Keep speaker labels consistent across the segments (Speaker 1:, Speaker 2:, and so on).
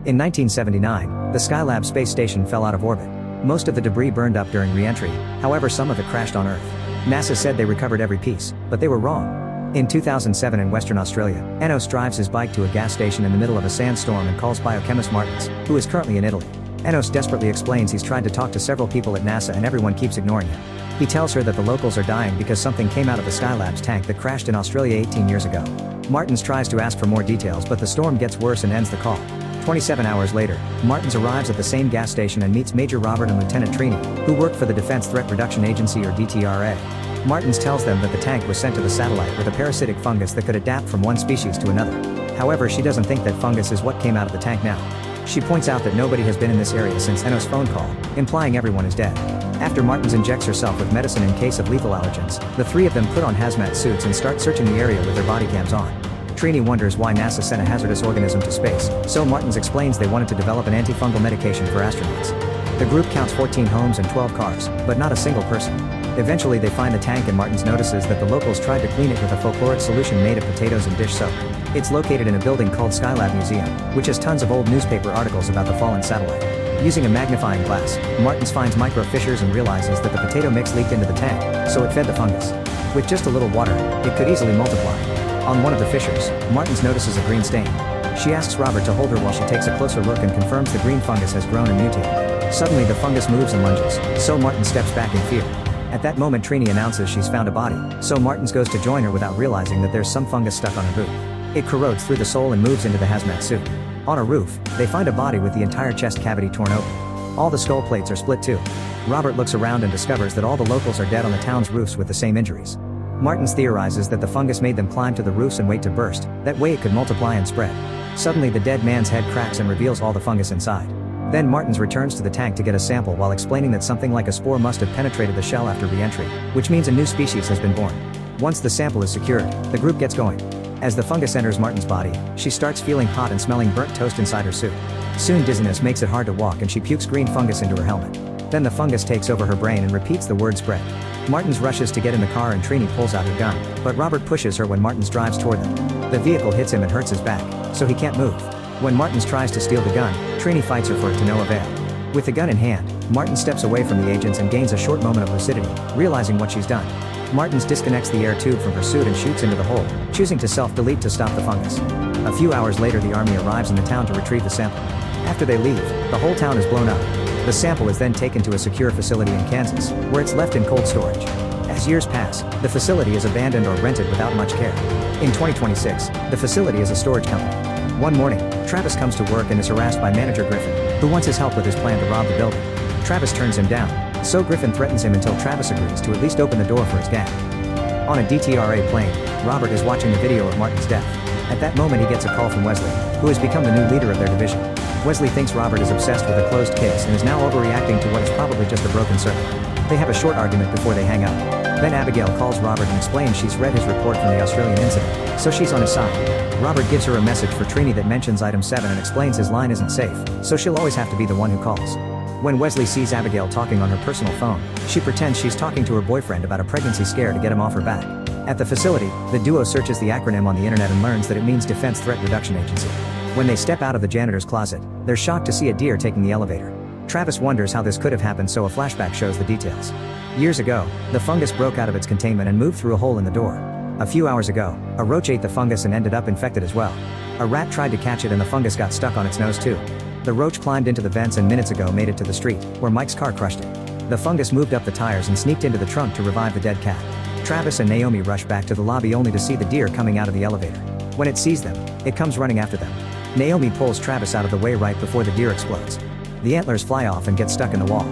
Speaker 1: In 1979, the Skylab space station fell out of orbit. Most of the debris burned up during re-entry, however some of it crashed on Earth. NASA said they recovered every piece, but they were wrong. In 2007 in Western Australia, Enos drives his bike to a gas station in the middle of a sandstorm and calls biochemist Martins, who is currently in Italy. Enos desperately explains he's tried to talk to several people at NASA and everyone keeps ignoring him. He tells her that the locals are dying because something came out of the Skylab's tank that crashed in Australia 18 years ago. Martins tries to ask for more details but the storm gets worse and ends the call. 27 hours later, Martins arrives at the same gas station and meets Major Robert and Lieutenant Trini, who work for the Defense Threat Reduction Agency or DTRA. Martins tells them that the tank was sent to the satellite with a parasitic fungus that could adapt from one species to another. However, she doesn't think that fungus is what came out of the tank now. She points out that nobody has been in this area since Enos' phone call, implying everyone is dead. After Martins injects herself with medicine in case of lethal allergens, the three of them put on hazmat suits and start searching the area with their body cams on. Trini wonders why NASA sent a hazardous organism to space, so Martins explains they wanted to develop an antifungal medication for astronauts. The group counts 14 homes and 12 cars, but not a single person. Eventually they find the tank and Martins notices that the locals tried to clean it with a folkloric solution made of potatoes and dish soap. It's located in a building called Skylab Museum, which has tons of old newspaper articles about the fallen satellite. Using a magnifying glass, Martins finds micro fissures and realizes that the potato mix leaked into the tank, so it fed the fungus. With just a little water, it could easily multiply. On one of the fissures, Martins notices a green stain. She asks Robert to hold her while she takes a closer look and confirms the green fungus has grown and mutated. Suddenly the fungus moves and lunges, so Martins steps back in fear. At that moment Trini announces she's found a body, so Martins goes to join her without realizing that there's some fungus stuck on her boot. It corrodes through the sole and moves into the hazmat suit. On a roof, they find a body with the entire chest cavity torn open. All the skull plates are split too. Robert looks around and discovers that all the locals are dead on the town's roofs with the same injuries. Martins theorizes that the fungus made them climb to the roofs and wait to burst, that way it could multiply and spread. Suddenly the dead man's head cracks and reveals all the fungus inside. Then Martins returns to the tank to get a sample while explaining that something like a spore must have penetrated the shell after re-entry, which means a new species has been born. Once the sample is secured, the group gets going. As the fungus enters Martins' body, she starts feeling hot and smelling burnt toast inside her suit. Soon dizziness makes it hard to walk and she pukes green fungus into her helmet. Then the fungus takes over her brain and repeats the word spread. Martins rushes to get in the car and Trini pulls out her gun, but Robert pushes her when Martins drives toward them. The vehicle hits him and hurts his back, so he can't move. When Martins tries to steal the gun, Trini fights her for it to no avail. With the gun in hand, Martins steps away from the agents and gains a short moment of lucidity, realizing what she's done. Martins disconnects the air tube from her suit and shoots into the hole, choosing to self-delete to stop the fungus. A few hours later the army arrives in the town to retrieve the sample. After they leave, the whole town is blown up. The sample is then taken to a secure facility in Kansas, where it's left in cold storage. As years pass, the facility is abandoned or rented without much care. In 2026, the facility is a storage company. One morning, Travis comes to work and is harassed by manager Griffin, who wants his help with his plan to rob the building. Travis turns him down, so Griffin threatens him until Travis agrees to at least open the door for his gang. On a DTRA plane, Robert is watching the video of Martin's death. At that moment he gets a call from Wesley, who has become the new leader of their division. Wesley thinks Robert is obsessed with a closed case and is now overreacting to what is probably just a broken circuit. They have a short argument before they hang up. Then Abigail calls Robert and explains she's read his report from the Australian incident, so she's on his side. Robert gives her a message for Trini that mentions item 7 and explains his line isn't safe, so she'll always have to be the one who calls. When Wesley sees Abigail talking on her personal phone, she pretends she's talking to her boyfriend about a pregnancy scare to get him off her back. At the facility, the duo searches the acronym on the internet and learns that it means Defense Threat Reduction Agency. When they step out of the janitor's closet, they're shocked to see a deer taking the elevator. Travis wonders how this could have happened, so a flashback shows the details. Years ago, the fungus broke out of its containment and moved through a hole in the door. A few hours ago, a roach ate the fungus and ended up infected as well. A rat tried to catch it and the fungus got stuck on its nose too. The roach climbed into the vents and minutes ago made it to the street, where Mike's car crushed it. The fungus moved up the tires and sneaked into the trunk to revive the dead cat. Travis and Naomi rush back to the lobby only to see the deer coming out of the elevator. When it sees them, it comes running after them. Naomi pulls Travis out of the way right before the deer explodes. The antlers fly off and get stuck in the wall.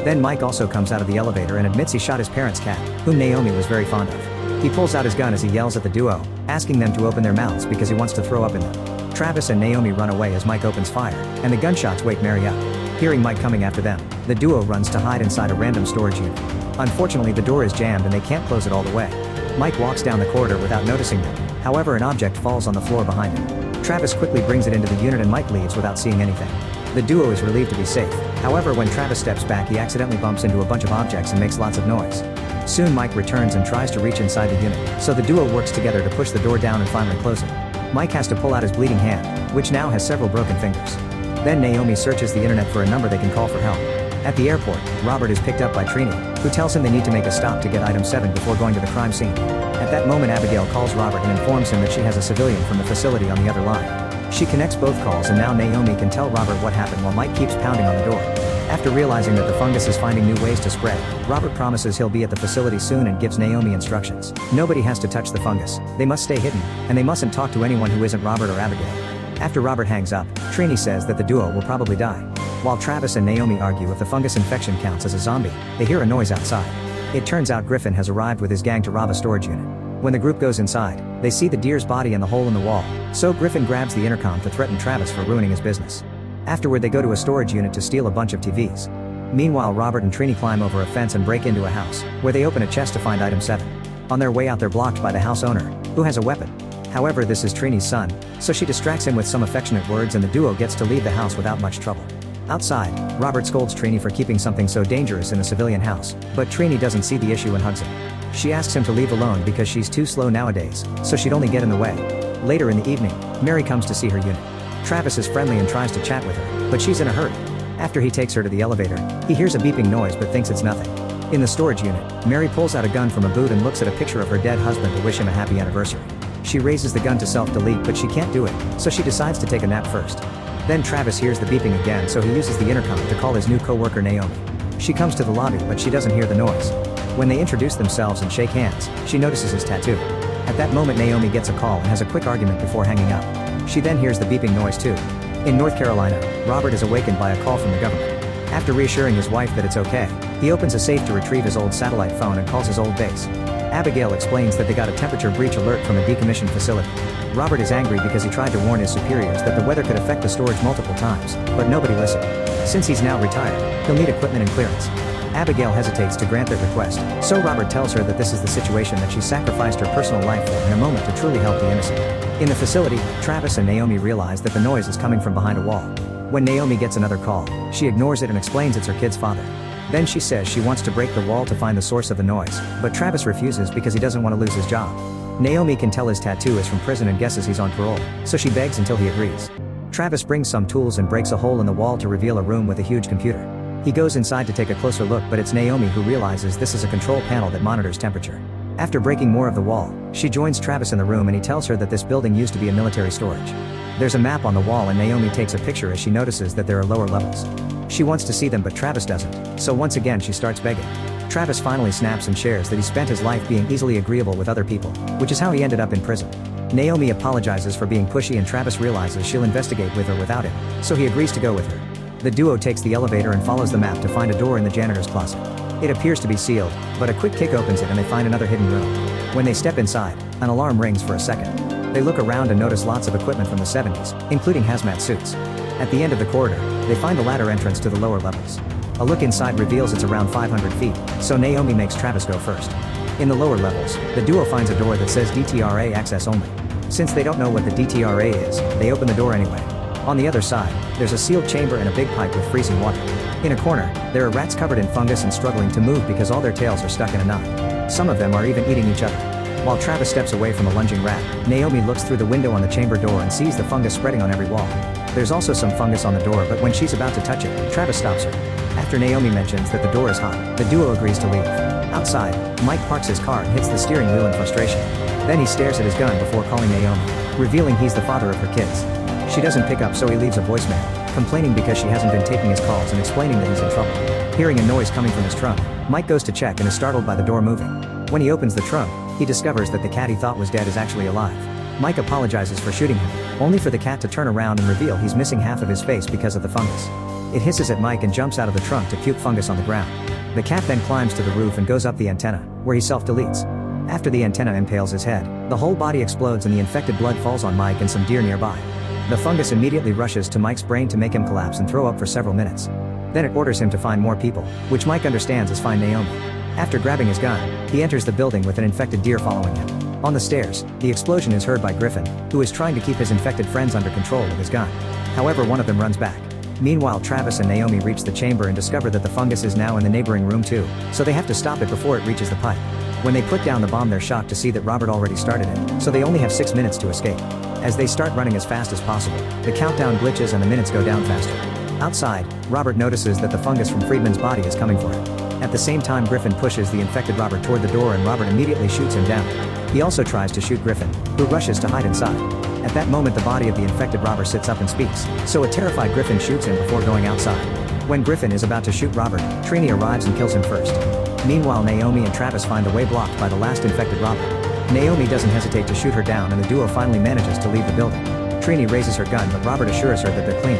Speaker 1: Then Mike also comes out of the elevator and admits he shot his parents' cat, whom Naomi was very fond of. He pulls out his gun as he yells at the duo, asking them to open their mouths because he wants to throw up in them. Travis and Naomi run away as Mike opens fire, and the gunshots wake Mary up. Hearing Mike coming after them, the duo runs to hide inside a random storage unit. Unfortunately the door is jammed and they can't close it all the way. Mike walks down the corridor without noticing them, however an object falls on the floor behind him. Travis quickly brings it into the unit and Mike leaves without seeing anything. The duo is relieved to be safe, however when Travis steps back he accidentally bumps into a bunch of objects and makes lots of noise. Soon Mike returns and tries to reach inside the unit, so the duo works together to push the door down and finally close it. Mike has to pull out his bleeding hand, which now has several broken fingers. Then Naomi searches the internet for a number they can call for help. At the airport, Robert is picked up by Trini, who tells him they need to make a stop to get item 7 before going to the crime scene. At that moment Abigail calls Robert and informs him that she has a civilian from the facility on the other line. She connects both calls and now Naomi can tell Robert what happened while Mike keeps pounding on the door. After realizing that the fungus is finding new ways to spread, Robert promises he'll be at the facility soon and gives Naomi instructions. Nobody has to touch the fungus, they must stay hidden, and they mustn't talk to anyone who isn't Robert or Abigail. After Robert hangs up, Trini says that the duo will probably die. While Travis and Naomi argue if the fungus infection counts as a zombie, they hear a noise outside. It turns out Griffin has arrived with his gang to rob a storage unit. When the group goes inside, they see the deer's body and the hole in the wall, so Griffin grabs the intercom to threaten Travis for ruining his business. Afterward they go to a storage unit to steal a bunch of TVs. Meanwhile Robert and Trini climb over a fence and break into a house, where they open a chest to find item 7. On their way out they're blocked by the house owner, who has a weapon. However, this is Trini's son, so she distracts him with some affectionate words and the duo gets to leave the house without much trouble. Outside, Robert scolds Trini for keeping something so dangerous in a civilian house, but Trini doesn't see the issue and hugs him. She asks him to leave alone because she's too slow nowadays, so she'd only get in the way. Later in the evening, Mary comes to see her unit. Travis is friendly and tries to chat with her, but she's in a hurry. After he takes her to the elevator, he hears a beeping noise but thinks it's nothing. In the storage unit, Mary pulls out a gun from a boot and looks at a picture of her dead husband to wish him a happy anniversary. She raises the gun to self-delete but she can't do it, so she decides to take a nap first. Then Travis hears the beeping again, so he uses the intercom to call his new co-worker Naomi. She comes to the lobby but she doesn't hear the noise. When they introduce themselves and shake hands, she notices his tattoo. At that moment Naomi gets a call and has a quick argument before hanging up. She then hears the beeping noise too. In North Carolina, Robert is awakened by a call from the government. After reassuring his wife that it's okay, he opens a safe to retrieve his old satellite phone and calls his old base. Abigail explains that they got a temperature breach alert from a decommissioned facility. Robert is angry because he tried to warn his superiors that the weather could affect the storage multiple times, but nobody listened. Since he's now retired, he'll need equipment and clearance. Abigail hesitates to grant their request, so Robert tells her that this is the situation that she sacrificed her personal life for in a moment to truly help the innocent. In the facility, Travis and Naomi realize that the noise is coming from behind a wall. When Naomi gets another call, she ignores it and explains it's her kid's father. Then she says she wants to break the wall to find the source of the noise, but Travis refuses because he doesn't want to lose his job. Naomi can tell his tattoo is from prison and guesses he's on parole, so she begs until he agrees. Travis brings some tools and breaks a hole in the wall to reveal a room with a huge computer. He goes inside to take a closer look, but it's Naomi who realizes this is a control panel that monitors temperature. After breaking more of the wall, she joins Travis in the room and he tells her that this building used to be a military storage. There's a map on the wall and Naomi takes a picture as she notices that there are lower levels. She wants to see them but Travis doesn't, so once again she starts begging. Travis finally snaps and shares that he spent his life being easily agreeable with other people, which is how he ended up in prison. Naomi apologizes for being pushy and Travis realizes she'll investigate with or without him, so he agrees to go with her. The duo takes the elevator and follows the map to find a door in the janitor's closet. It appears to be sealed, but a quick kick opens it and they find another hidden room. When they step inside, an alarm rings for a second. They look around and notice lots of equipment from the 70s, including hazmat suits. At the end of the corridor, they find the ladder entrance to the lower levels. A look inside reveals it's around 500 feet, so Naomi makes Travis go first. In the lower levels, the duo finds a door that says DTRA access only. Since they don't know what the DTRA is, they open the door anyway. On the other side, there's a sealed chamber and a big pipe with freezing water. In a corner, there are rats covered in fungus and struggling to move because all their tails are stuck in a knot. Some of them are even eating each other. While Travis steps away from a lunging rat, Naomi looks through the window on the chamber door and sees the fungus spreading on every wall. There's also some fungus on the door, but when she's about to touch it, Travis stops her. After Naomi mentions that the door is hot, the duo agrees to leave. Outside, Mike parks his car and hits the steering wheel in frustration. Then he stares at his gun before calling Naomi, revealing he's the father of her kids. She doesn't pick up, so he leaves a voicemail, complaining because she hasn't been taking his calls and explaining that he's in trouble. Hearing a noise coming from his trunk, Mike goes to check and is startled by the door moving. When he opens the trunk, he discovers that the cat he thought was dead is actually alive. Mike apologizes for shooting him, only for the cat to turn around and reveal he's missing half of his face because of the fungus. It hisses at Mike and jumps out of the trunk to puke fungus on the ground. The cat then climbs to the roof and goes up the antenna, where he self-deletes. After the antenna impales his head, the whole body explodes and the infected blood falls on Mike and some deer nearby. The fungus immediately rushes to Mike's brain to make him collapse and throw up for several minutes. Then it orders him to find more people, which Mike understands as find Naomi. After grabbing his gun, he enters the building with an infected deer following him. On the stairs, the explosion is heard by Griffin, who is trying to keep his infected friends under control with his gun. However, one of them runs back. Meanwhile, Travis and Naomi reach the chamber and discover that the fungus is now in the neighboring room too, so they have to stop it before it reaches the pipe. When they put down the bomb, they're shocked to see that Robert already started it, so they only have 6 minutes to escape. As they start running as fast as possible, the countdown glitches and the minutes go down faster. Outside, Robert notices that the fungus from Friedman's body is coming for him. At the same time, Griffin pushes the infected Robert toward the door and Robert immediately shoots him down. He also tries to shoot Griffin, who rushes to hide inside. At that moment, the body of the infected Robert sits up and speaks, so a terrified Griffin shoots him before going outside. When Griffin is about to shoot Robert, Trini arrives and kills him first. Meanwhile, Naomi and Travis find the way blocked by the last infected Robert. Naomi doesn't hesitate to shoot her down and the duo finally manages to leave the building. Trini raises her gun but Robert assures her that they're clean.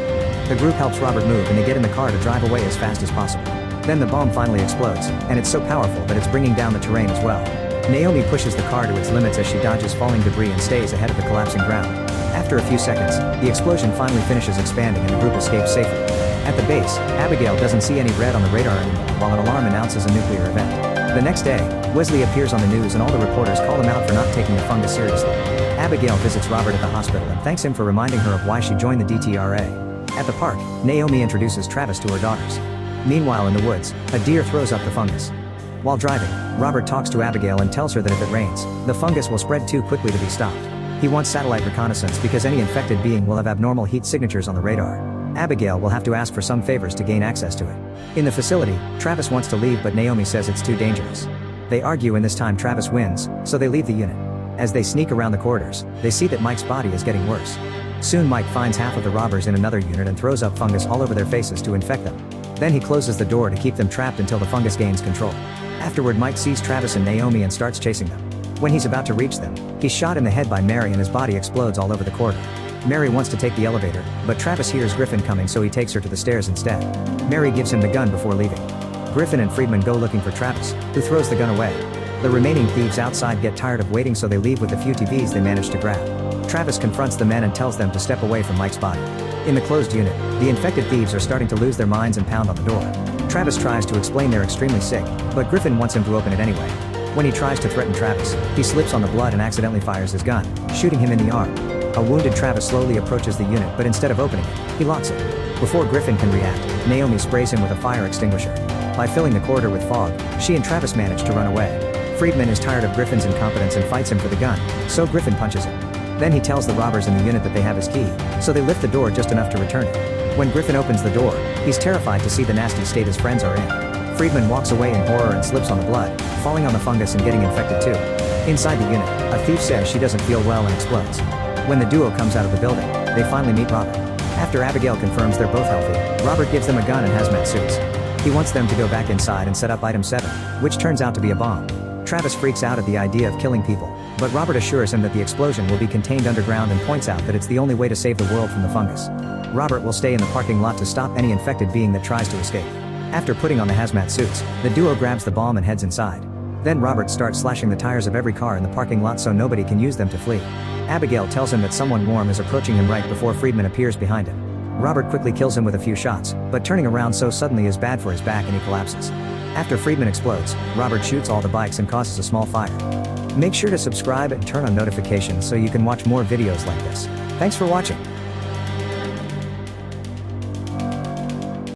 Speaker 1: The group helps Robert move and they get in the car to drive away as fast as possible. Then the bomb finally explodes, and it's so powerful that it's bringing down the terrain as well. Naomi pushes the car to its limits as she dodges falling debris and stays ahead of the collapsing ground. After a few seconds, the explosion finally finishes expanding and the group escapes safely. At the base, Abigail doesn't see any red on the radar anymore while an alarm announces a nuclear event. The next day, Wesley appears on the news and all the reporters call him out for not taking the fungus seriously. Abigail visits Robert at the hospital and thanks him for reminding her of why she joined the DTRA. At the park, Naomi introduces Travis to her daughters. Meanwhile in the woods, a deer throws up the fungus. While driving, Robert talks to Abigail and tells her that if it rains, the fungus will spread too quickly to be stopped. He wants satellite reconnaissance because any infected being will have abnormal heat signatures on the radar. Abigail will have to ask for some favors to gain access to it. In the facility, Travis wants to leave but Naomi says it's too dangerous. They argue and this time Travis wins, so they leave the unit. As they sneak around the corridors, they see that Mike's body is getting worse. Soon Mike finds half of the robbers in another unit and throws up fungus all over their faces to infect them. Then he closes the door to keep them trapped until the fungus gains control. Afterward, Mike sees Travis and Naomi and starts chasing them. When he's about to reach them, he's shot in the head by Mary and his body explodes all over the corridor. Mary wants to take the elevator, but Travis hears Griffin coming so he takes her to the stairs instead. Mary gives him the gun before leaving. Griffin and Friedman go looking for Travis, who throws the gun away. The remaining thieves outside get tired of waiting so they leave with the few TVs they manage to grab. Travis confronts the men and tells them to step away from Mike's body. In the closed unit, the infected thieves are starting to lose their minds and pound on the door. Travis tries to explain they're extremely sick, but Griffin wants him to open it anyway. When he tries to threaten Travis, he slips on the blood and accidentally fires his gun, shooting him in the arm. A wounded Travis slowly approaches the unit but instead of opening it, he locks it. Before Griffin can react, Naomi sprays him with a fire extinguisher. By filling the corridor with fog, she and Travis manage to run away. Friedman is tired of Griffin's incompetence and fights him for the gun, so Griffin punches him. Then he tells the robbers in the unit that they have his key, so they lift the door just enough to return it. When Griffin opens the door, he's terrified to see the nasty state his friends are in. Friedman walks away in horror and slips on the blood, falling on the fungus and getting infected too. Inside the unit, a thief says she doesn't feel well and explodes. When the duo comes out of the building, they finally meet Robert. After Abigail confirms they're both healthy, Robert gives them a gun and hazmat suits. He wants them to go back inside and set up Item 7, which turns out to be a bomb. Travis freaks out at the idea of killing people, but Robert assures him that the explosion will be contained underground and points out that it's the only way to save the world from the fungus. Robert will stay in the parking lot to stop any infected being that tries to escape. After putting on the hazmat suits, the duo grabs the bomb and heads inside. Then Robert starts slashing the tires of every car in the parking lot so nobody can use them to flee. Abigail tells him that someone warm is approaching him right before Friedman appears behind him. Robert quickly kills him with a few shots, but turning around so suddenly is bad for his back and he collapses. After Friedman explodes, Robert shoots all the bikes and causes a small fire. Make sure to subscribe and turn on notifications so you can watch more videos like this. Thanks for watching.